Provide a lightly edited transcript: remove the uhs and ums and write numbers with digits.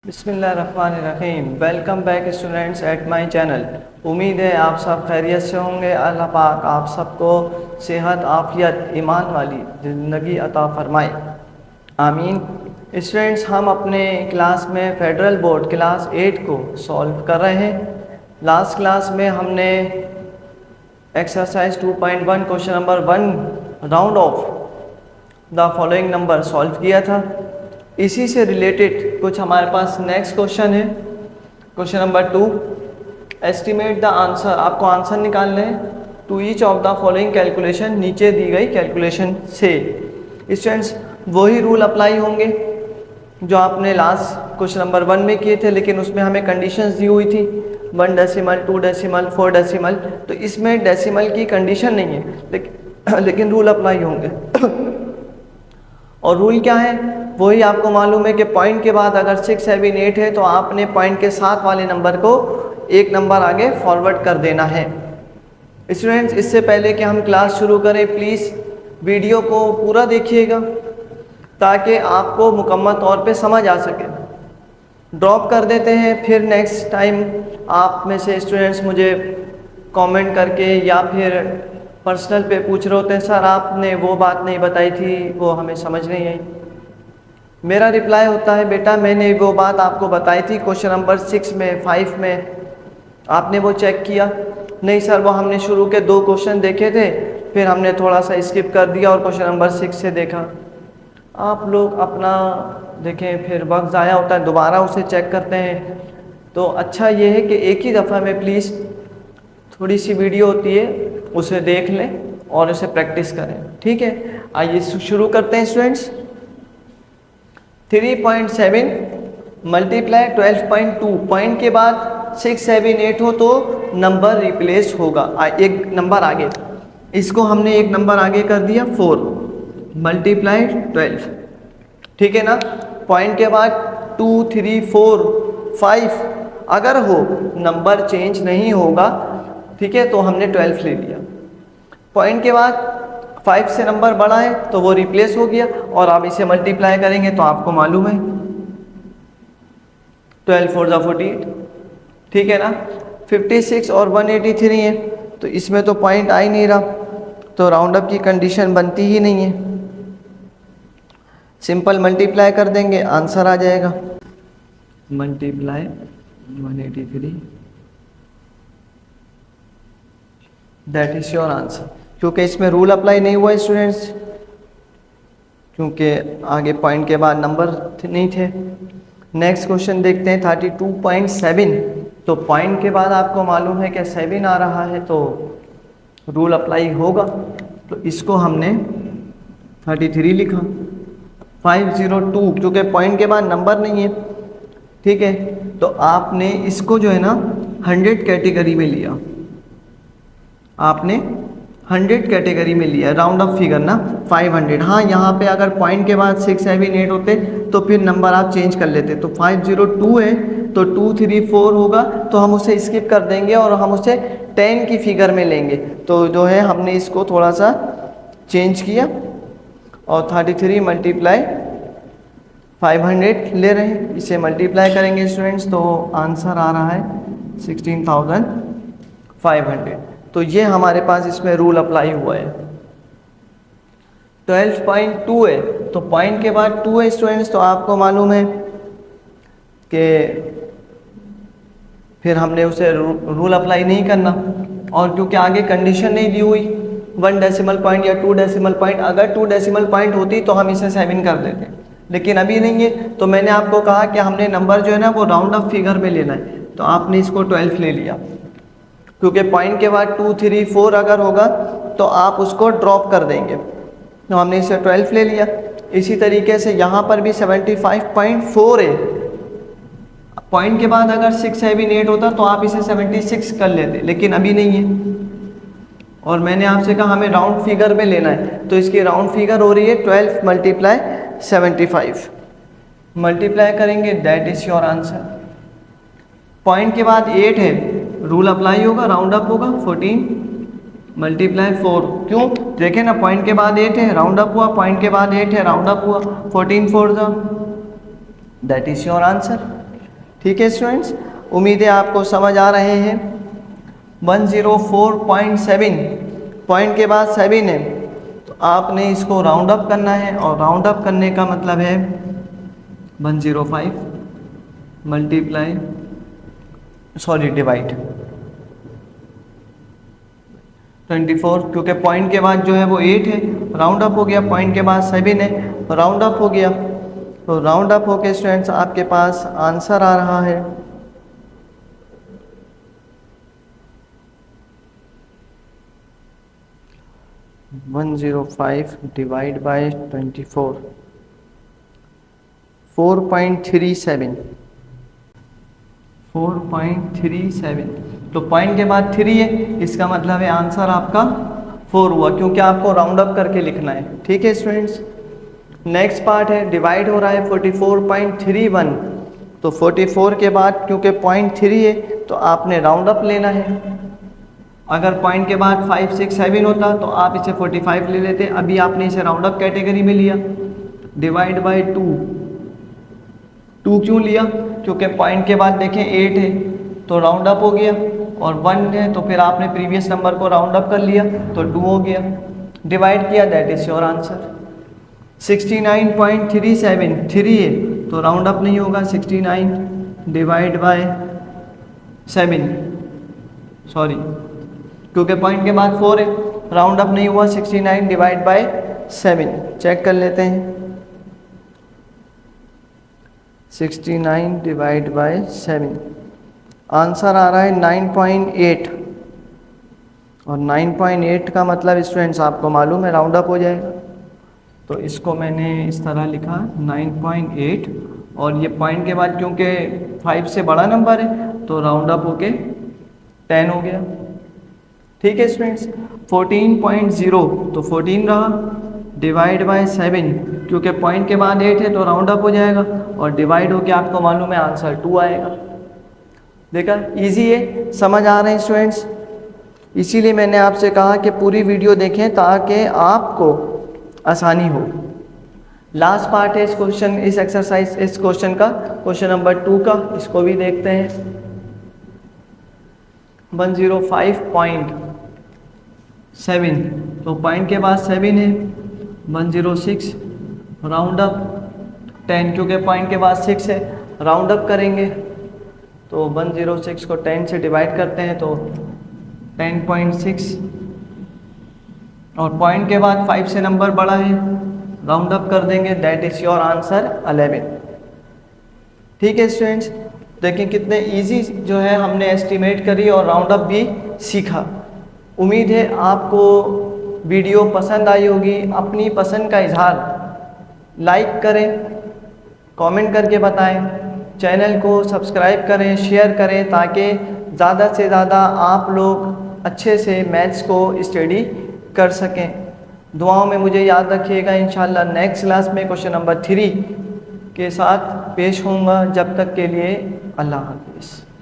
बिस्मिल्लाहिर्रहमानिर्रहीम। Welcome back students at my channel. उम्मीद है आप सब खैरियत से होंगे। अल्लाह पाक आप सबको सेहत, आफियत, ईमान वाली ज़िंदगी अता फरमाए, आमीन। स्टूडेंट्स, हम अपने क्लास में फेडरल बोर्ड क्लास 8 को सॉल्व कर रहे हैं। लास्ट क्लास में हमने exercise 2.1 question number 1 round off the following number solve किया था। इसी से रिलेटेड कुछ हमारे पास नेक्स्ट क्वेश्चन है। Question number 2, estimate the answer. आपको आंसर निकालने हैं to each of the following calculation, नीचे दी गई कैलकुलेशन से। स्टूडेंट्स, वही रूल अप्लाई होंगे जो आपने लास्ट क्वेश्चन नंबर 1 में किए थे, लेकिन उसमें हमें कंडीशंस दी हुई थी 1 डेसिमल, 2 डेसिमल, 4 डेसिमल। तो इसमें डेसिमल की कंडीशन नहीं है, लेकिन रूल अप्लाई होंगे। और रूल क्या है वही आपको मालूम है कि पॉइंट के बाद अगर 6, 7, 8 है तो आपने पॉइंट के साथ वाले नंबर को एक नंबर आगे फॉरवर्ड कर देना है। स्टूडेंट्स, इससे पहले कि हम क्लास शुरू करें, प्लीज़ वीडियो को पूरा देखिएगा ताकि आपको मुकम्मल तौर पे समझ आ सके। ड्रॉप कर देते हैं, फिर नेक्स्ट टाइम आप में से स्टूडेंट्स मुझे कमेंट करके या फिर पर्सनल पे पूछ रहे होते हैं, सर आपने वो बात नहीं बताई थी, वो हमें समझ नहीं आई। मेरा रिप्लाई होता है, बेटा मैंने वो बात आपको बताई थी क्वेश्चन नंबर 6 में, 5 में, आपने वो चेक किया? नहीं सर, वो हमने शुरू के 2 क्वेश्चन देखे थे, फिर हमने थोड़ा सा स्किप कर दिया और क्वेश्चन नंबर 6 से देखा। आप लोग अपना देखें, फिर वक्त ज़ाया होता है, दोबारा उसे चेक करते हैं। तो अच्छा ये है कि एक ही दफ़ा में प्लीज़ थोड़ी सी वीडियो होती है उसे देख लें और उसे प्रैक्टिस करें, ठीक है। आइए शुरू करते हैं स्टूडेंट्स। 3.7 मल्टीप्लाई 12.2, पॉइंट के बाद 6, 7, 8 हो तो नंबर रिप्लेस होगा, एक नंबर आगे। इसको हमने एक नंबर आगे कर दिया 4 मल्टीप्लाई 12, ठीक है ना। पॉइंट के बाद 2, 3, 4, 5 अगर हो, नंबर चेंज नहीं होगा, ठीक है, तो हमने 12 ले लिया। पॉइंट के बाद 5 से नंबर बड़ा है तो वो रिप्लेस हो गया, और आप इसे मल्टीप्लाई करेंगे तो आपको मालूम है 12 4 ज़ा 48, ठीक है ना। 56 और 183 है, तो इसमें तो पॉइंट आ ही नहीं रहा, तो राउंड अप की कंडीशन बनती ही नहीं है। सिंपल मल्टीप्लाई कर देंगे, आंसर आ जाएगा। Multiply 183, that is your answer. क्योंकि इसमें रूल अप्लाई नहीं हुआ स्टूडेंट्स, क्योंकि आगे पॉइंट के बाद नंबर नहीं थे। नेक्स्ट क्वेश्चन देखते हैं 32.7। तो पॉइंट के बाद आपको मालूम है कि 7 आ रहा है तो रूल अप्लाई होगा, तो इसको हमने 33 लिखा। 502, क्योंकि पॉइंट के बाद नंबर नहीं है, ठीक है, तो आपने इसको जो है ना 100 कैटेगरी में लिया, आपने 100 कैटेगरी में लिया, राउंड अप फिगर ना 500। हाँ, यहाँ पे अगर पॉइंट के बाद 6, 7, 8 होते तो फिर नंबर आप चेंज कर लेते। तो 502 है तो 2, 3, 4 होगा, तो हम उसे स्किप कर देंगे और हम उसे 10 की फिगर में लेंगे। तो जो है हमने इसको थोड़ा सा चेंज किया और 33 मल्टीप्लाई 500 ले रहे हैं, इसे मल्टीप्लाई करेंगे स्टूडेंट्स तो आंसर आ रहा है 16,500। तो ये हमारे पास इसमें रूल अप्लाई हुआ है। 12.2 है तो पॉइंट के बाद 2 है स्टूडेंट्स, तो आपको मालूम है कि फिर हमने उसे रूल अप्लाई नहीं करना, और क्योंकि आगे कंडीशन नहीं दी हुई 1 डेसिमल पॉइंट या 2 डेसिमल पॉइंट। अगर 2 डेसिमल पॉइंट होती तो हम इसे 7 कर देते, लेकिन अभी नहीं है। तो मैंने आपको कहा कि हमने नंबर जो है ना वो राउंड अप फिगर में लेना है, तो आपने इसको 12 ले लिया, क्योंकि पॉइंट के बाद 2, 3, 4 अगर होगा तो आप उसको ड्रॉप कर देंगे, तो हमने इसे 12 ले लिया। इसी तरीके से यहाँ पर भी 75.4 है, पॉइंट के बाद अगर 6, 7, 8 होता तो आप इसे 76 कर लेते, लेकिन अभी नहीं है। और मैंने आपसे कहा हमें राउंड फिगर में लेना है, तो इसकी राउंड फिगर हो रही है 12 मल्टीप्लाई 75 मल्टीप्लाई करेंगे, that is your answer. Point के बाद 8 है, रूल अप्लाई होगा, राउंड अप होगा, 14 मल्टीप्लाई 4। क्यों? देखें ना, पॉइंट के बाद 8 है, राउंड अप हुआ, पॉइंट के बाद 8 है, राउंड अप हुआ, 14 4 ज़ा, दैट इज योर आंसर। ठीक है स्टूडेंट्स, उम्मीद है आपको समझ आ रहे हैं। 104.7 पॉइंट के बाद 7 है, तो आपने इसको राउंड अप करना है, और राउंड अप करने का मतलब है 105 मल्टीप्लाई डिवाइड 24, क्योंकि पॉइंट के बाद जो है वो 8 है, राउंड अप हो गया, पॉइंट के बाद 7 है, राउंड अप हो गया, तो राउंड अप होके स्टूडेंट्स आपके पास आंसर आ रहा है 105 डिवाइड बाय 24, 4.37। तो पॉइंट के बाद 3 है, इसका मतलब है आंसर आपका 4 हुआ, क्योंकि आपको राउंड अप करके लिखना है। ठीक है स्टूडेंट्स, नेक्स्ट पार्ट है, डिवाइड हो रहा है 44.31, तो 44 के बाद क्योंकि पॉइंट 3 है तो आपने राउंड अप लेना है। अगर पॉइंट के बाद 5, 6, 7 होता तो आप इसे 45 ले लेते, अभी आपने इसे राउंड अप कैटेगरी में लिया। डिवाइड बाय 2 क्यों लिया? क्योंकि पॉइंट के बाद देखें 8 है तो राउंड अप हो गया, और 1 है तो फिर आपने प्रीवियस नंबर को राउंड अप कर लिया तो 2 हो गया। डिवाइड किया, दैट इज योर आंसर। 69.37, 3 है तो राउंड अप नहीं होगा, 69 डिवाइड बाय 7, सॉरी क्योंकि पॉइंट के बाद 4 है, राउंड अप नहीं हुआ, 69 डिवाइड बाय 7। चेक कर लेते हैं, 69 डिवाइड बाय 7, आंसर आ रहा है 9.8, और 9.8 का मतलब स्टूडेंट्स आपको मालूम है राउंड अप हो जाएगा, तो इसको मैंने इस तरह लिखा 9.8, और ये पॉइंट के बाद क्योंकि 5 से बड़ा नंबर है तो राउंड अप होके 10 हो गया। ठीक है स्टूडेंट्स, 14.0 तो 14 रहा, डिवाइड बाय 7 क्योंकि पॉइंट के बाद 8 है तो राउंड अप हो जाएगा, और डिवाइड होके आपको मालूम है आंसर 2 आएगा। देखा, इजी है, समझ आ रहे हैं स्टूडेंट्स? इसीलिए मैंने आपसे कहा कि पूरी वीडियो देखें ताकि आपको आसानी हो। लास्ट पार्ट है इस क्वेश्चन, इस एक्सरसाइज, इस क्वेश्चन का, क्वेश्चन नंबर 2 का, इसको भी देखते हैं। 105.7, तो पॉइंट के बाद 7 है, 106 राउंड अप 10 क्योंकि पॉइंट के बाद 6 है, राउंड अप करेंगे तो 106 को 10 से डिवाइड करते हैं तो 10.6, और पॉइंट के बाद 5 से नंबर बड़ा है, राउंड अप कर देंगे, दैट इज योर आंसर 11। ठीक है स्टूडेंट्स, देखिए कितने इजी जो है हमने एस्टिमेट करी और राउंड अप भी सीखा। उम्मीद है आपको वीडियो पसंद आई होगी। अपनी पसंद का इजहार लाइक करें, कमेंट करके बताएं, चैनल को सब्सक्राइब करें, शेयर करें, ताकि ज़्यादा से ज़्यादा आप लोग अच्छे से मैथ्स को स्टडी कर सकें। दुआओं में मुझे याद रखिएगा। इंशाल्लाह नेक्स्ट क्लास में क्वेश्चन नंबर 3 के साथ पेश होऊंगा। जब तक के लिए अल्लाह हाफ़िज़।